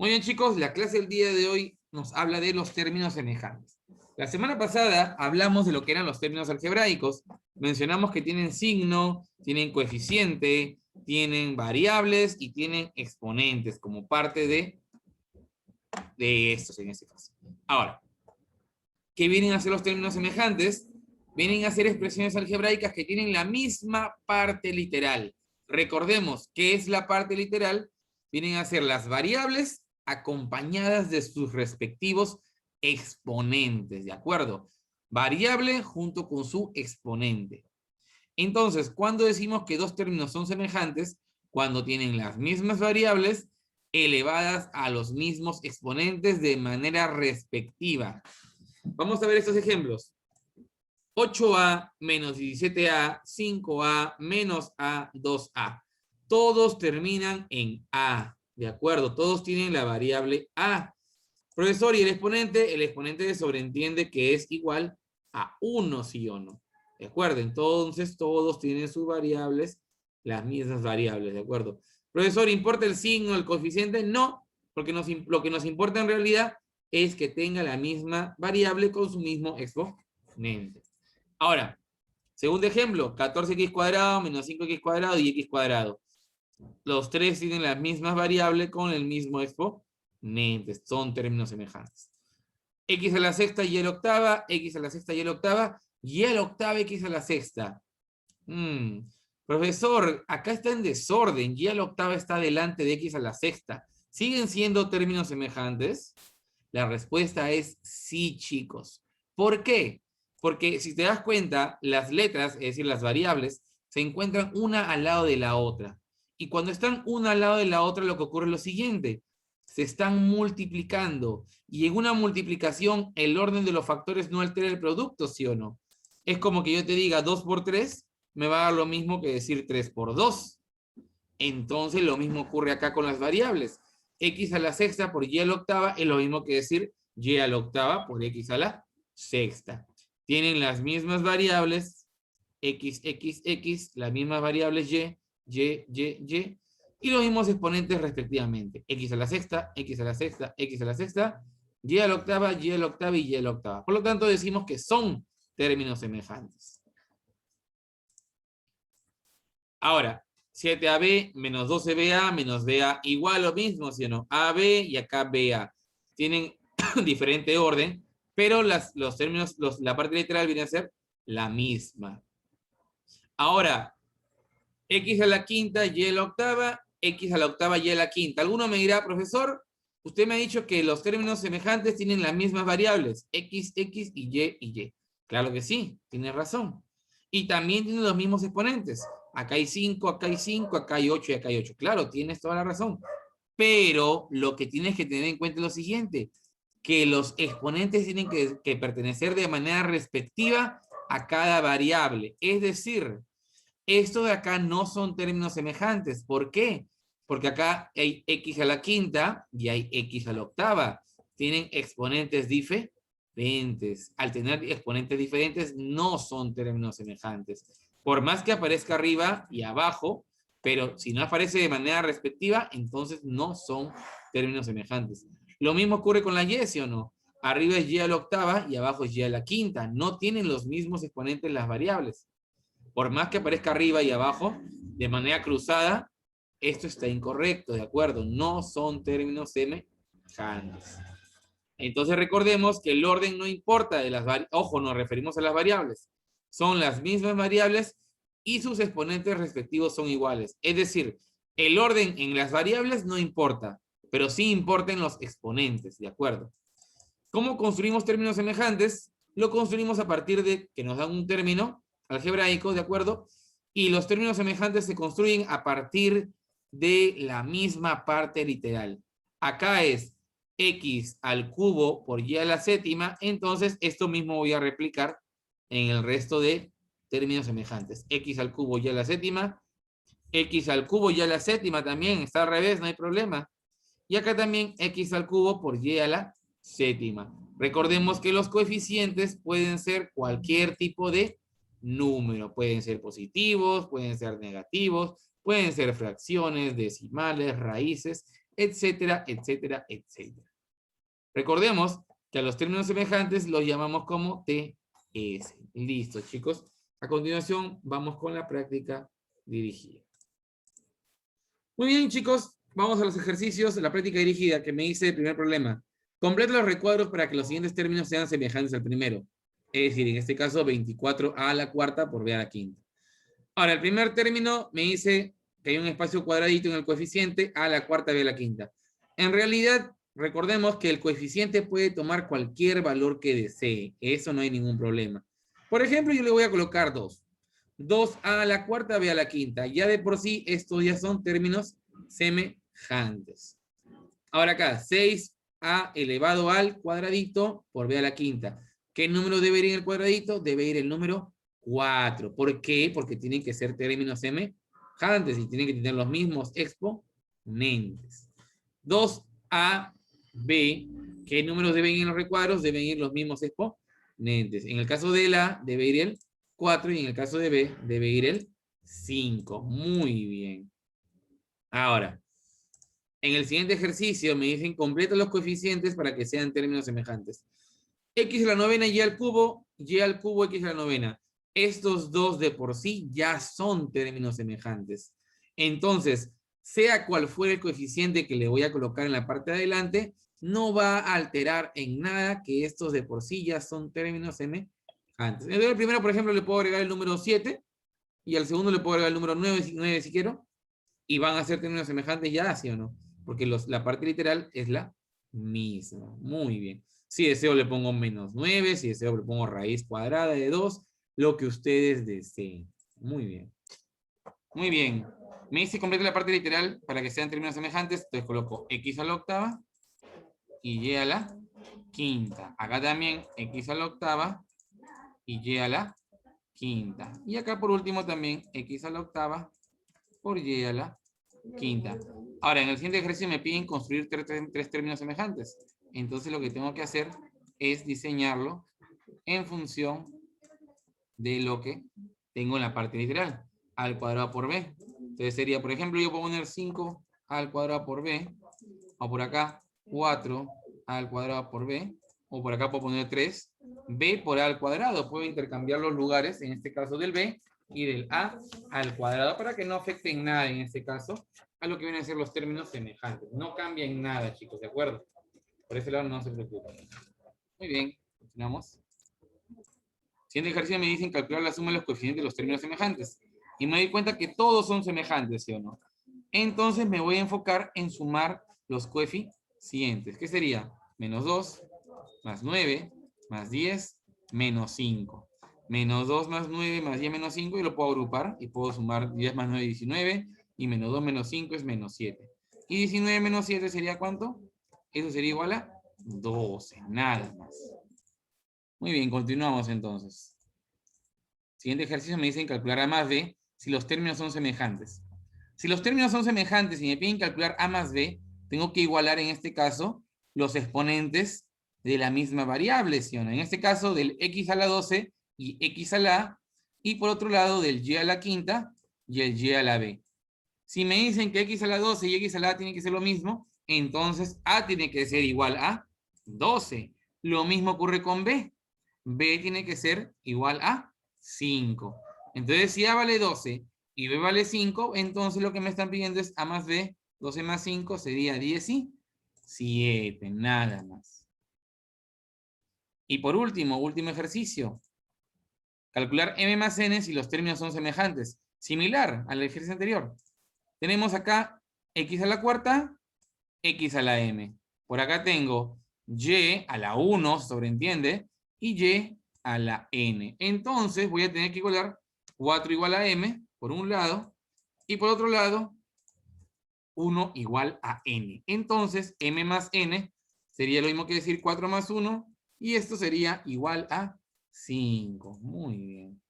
Muy bien, chicos, la clase del día de hoy nos habla de los términos semejantes. La semana pasada hablamos de lo que eran los términos algebraicos. Mencionamos que tienen signo, tienen coeficiente, tienen variables y tienen exponentes como parte de estos en este caso. Ahora, ¿qué vienen a ser los términos semejantes? Vienen a ser expresiones algebraicas que tienen la misma parte literal. Recordemos, ¿qué es la parte literal? Vienen a ser las variables acompañadas de sus respectivos exponentes, ¿de acuerdo? Variable junto con su exponente. Entonces, ¿cuándo decimos que dos términos son semejantes? Cuando tienen las mismas variables elevadas a los mismos exponentes de manera respectiva. Vamos a ver estos ejemplos. 8a menos 17a, 5a menos a, 2a. Todos terminan en a, ¿de acuerdo? Todos tienen la variable a. Profesor, ¿y el exponente sobreentiende que es igual a 1, sí o no? ¿De acuerdo? Entonces todos tienen sus variables, las mismas variables, ¿de acuerdo? Profesor, ¿importa el signo, el coeficiente? No, porque lo que nos importa en realidad es que tenga la misma variable con su mismo exponente. Ahora, segundo ejemplo, 14x cuadrado menos 5x cuadrado y x cuadrado. Los tres tienen las mismas variables con el mismo exponente. Son términos semejantes. X a la sexta y a la octava, x a la sexta y a la octava, y a la octava x a la sexta. Profesor, acá está en desorden, y a la octava está delante de x a la sexta. ¿Siguen siendo términos semejantes? La respuesta es sí, chicos. ¿Por qué? Porque si te das cuenta, las letras, es decir, las variables, se encuentran una al lado de la otra. Y cuando están una al lado de la otra, lo que ocurre es lo siguiente. Se están multiplicando. Y en una multiplicación, el orden de los factores no altera el producto, ¿sí o no? Es como que yo te diga 2 por 3, me va a dar lo mismo que decir 3 por 2. Entonces, lo mismo ocurre acá con las variables. X a la sexta por y a la octava es lo mismo que decir y a la octava por x a la sexta. Tienen las mismas variables, x, x, x, las mismas variables y, y los mismos exponentes respectivamente. X a la sexta, x a la sexta, x a la sexta, y a la octava, y a la octava y y a la octava. Por lo tanto, decimos que son términos semejantes. Ahora, 7AB menos 12BA menos BA igual lo mismo, ¿sí o no? AB y acá BA. Tienen diferente orden, pero los términos, la parte literal viene a ser la misma. Ahora, X a la quinta y a la octava, X a la octava y a la quinta. Alguno me dirá, profesor, usted me ha dicho que los términos semejantes tienen las mismas variables, X, X y Y. Claro que sí, tiene razón. Y también tienen los mismos exponentes. Acá hay 5, acá hay 5, acá hay 8 y acá hay 8. Claro, tienes toda la razón. Pero lo que tienes que tener en cuenta es lo siguiente, que los exponentes tienen que pertenecer de manera respectiva a cada variable. Es decir, estos de acá no son términos semejantes. ¿Por qué? Porque acá hay x a la quinta y hay x a la octava. Tienen exponentes diferentes. Al tener exponentes diferentes, no son términos semejantes. Por más que aparezca arriba y abajo, pero si no aparece de manera respectiva, entonces no son términos semejantes. Lo mismo ocurre con la y, ¿sí o no? Arriba es y a la octava y abajo es y a la quinta. No tienen los mismos exponentes las variables. Por más que aparezca arriba y abajo, de manera cruzada, esto está incorrecto, ¿de acuerdo? No son términos semejantes. Entonces recordemos que el orden no importa de las variables. Ojo, nos referimos a las variables. Son las mismas variables y sus exponentes respectivos son iguales. Es decir, el orden en las variables no importa, pero sí importan los exponentes, ¿de acuerdo? ¿Cómo construimos términos semejantes? Lo construimos a partir de que nos dan un término algebraico, ¿de acuerdo? Y los términos semejantes se construyen a partir de la misma parte literal. Acá es x al cubo por y a la séptima, entonces esto mismo voy a replicar en el resto de términos semejantes. X al cubo y a la séptima, x al cubo y a la séptima también, está al revés, no hay problema. Y acá también x al cubo por y a la séptima. Recordemos que los coeficientes pueden ser cualquier tipo de número. Pueden ser positivos, pueden ser negativos, pueden ser fracciones, decimales, raíces, etcétera, etcétera, etcétera. Recordemos que a los términos semejantes los llamamos como TS. Listo, chicos. A continuación, vamos con la práctica dirigida. Muy bien, chicos. Vamos a los ejercicios de la práctica dirigida que me dice el primer problema. Completa los recuadros para que los siguientes términos sean semejantes al primero. Es decir, en este caso, 24a a la cuarta por b a la quinta. Ahora, el primer término me dice que hay un espacio cuadradito en el coeficiente a la cuarta b a la quinta. En realidad, recordemos que el coeficiente puede tomar cualquier valor que desee. Eso no hay ningún problema. Por ejemplo, yo le voy a colocar 2. 2a a la cuarta, b a la quinta. Ya de por sí, estos ya son términos semejantes. Ahora acá, 6a elevado al cuadradito por b a la quinta. ¿Qué número debe ir en el cuadradito? Debe ir el número 4. ¿Por qué? Porque tienen que ser términos semejantes y tienen que tener los mismos exponentes. 2ab, ¿qué números deben ir en los recuadros? Deben ir los mismos exponentes. En el caso de la, debe ir el 4 y en el caso de b, debe ir el 5. Muy bien. Ahora, en el siguiente ejercicio me dicen completa los coeficientes para que sean términos semejantes. X a la novena y al cubo, y al cubo x a la novena. Estos dos de por sí ya son términos semejantes. Entonces, sea cual fuera el coeficiente que le voy a colocar en la parte de adelante, no va a alterar en nada que estos de por sí ya son términos semejantes. Entonces, al primero, por ejemplo, le puedo agregar el número 7 y al segundo le puedo agregar el número 9 si quiero, y van a ser términos semejantes ya, ¿sí o no? Porque la parte literal es la misma. Muy bien. Si deseo le pongo menos 9, si deseo le pongo raíz cuadrada de 2, lo que ustedes deseen. Muy bien. Muy bien. Me dice completa la parte literal para que sean términos semejantes, entonces coloco x a la octava y y a la quinta. Acá también x a la octava y y a la quinta. Y acá por último también x a la octava por y a la quinta. Ahora, en el siguiente ejercicio me piden construir tres términos semejantes. Entonces lo que tengo que hacer es diseñarlo en función de lo que tengo en la parte literal. Al cuadrado por b. Entonces sería, por ejemplo, yo puedo poner 5 al cuadrado por b. O por acá 4 al cuadrado por b. O por acá puedo poner 3. b por a al cuadrado. Puedo intercambiar los lugares, en este caso del b y del a al cuadrado, para que no afecten nada en este caso a lo que vienen a ser los términos semejantes. No cambia en nada, chicos, ¿de acuerdo? Por ese lado no se preocupen. Muy bien, continuamos. Siguiente ejercicio me dicen calcular la suma de los coeficientes de los términos semejantes. Y me doy cuenta que todos son semejantes, ¿sí o no? Entonces me voy a enfocar en sumar los coeficientes. ¿Qué sería? Menos 2, más 9, más 10, menos 5. Menos 2 más 9 más 10 menos 5 y lo puedo agrupar y puedo sumar 10 más 9, 19 y menos 2 menos 5 es menos 7. Y 19 menos 7 sería ¿cuánto? Eso sería igual a 12, nada más. Muy bien, continuamos entonces. Siguiente ejercicio me dicen calcular a más b si los términos son semejantes. Si los términos son semejantes y me piden calcular a más b, tengo que igualar en este caso los exponentes de la misma variable, ¿sí o no? En este caso del x a la 12 y x a la a, y por otro lado del y a la quinta y el y a la b. Si me dicen que x a la 12 y x a la a tienen que ser lo mismo, entonces a tiene que ser igual a 12. Lo mismo ocurre con b. b tiene que ser igual a 5. Entonces si a vale 12 y b vale 5, entonces lo que me están pidiendo es a más b, 12 más 5 sería 17, nada más. Y por último, último ejercicio. Calcular m más n si los términos son semejantes. Similar al ejercicio anterior. Tenemos acá x a la cuarta, x a la m. Por acá tengo y a la 1, sobreentiende, y y a la n. Entonces voy a tener que igualar 4 igual a m, por un lado, y por otro lado, 1 igual a n. Entonces, m más n sería lo mismo que decir 4 más 1, y esto sería igual a 5. Muy bien.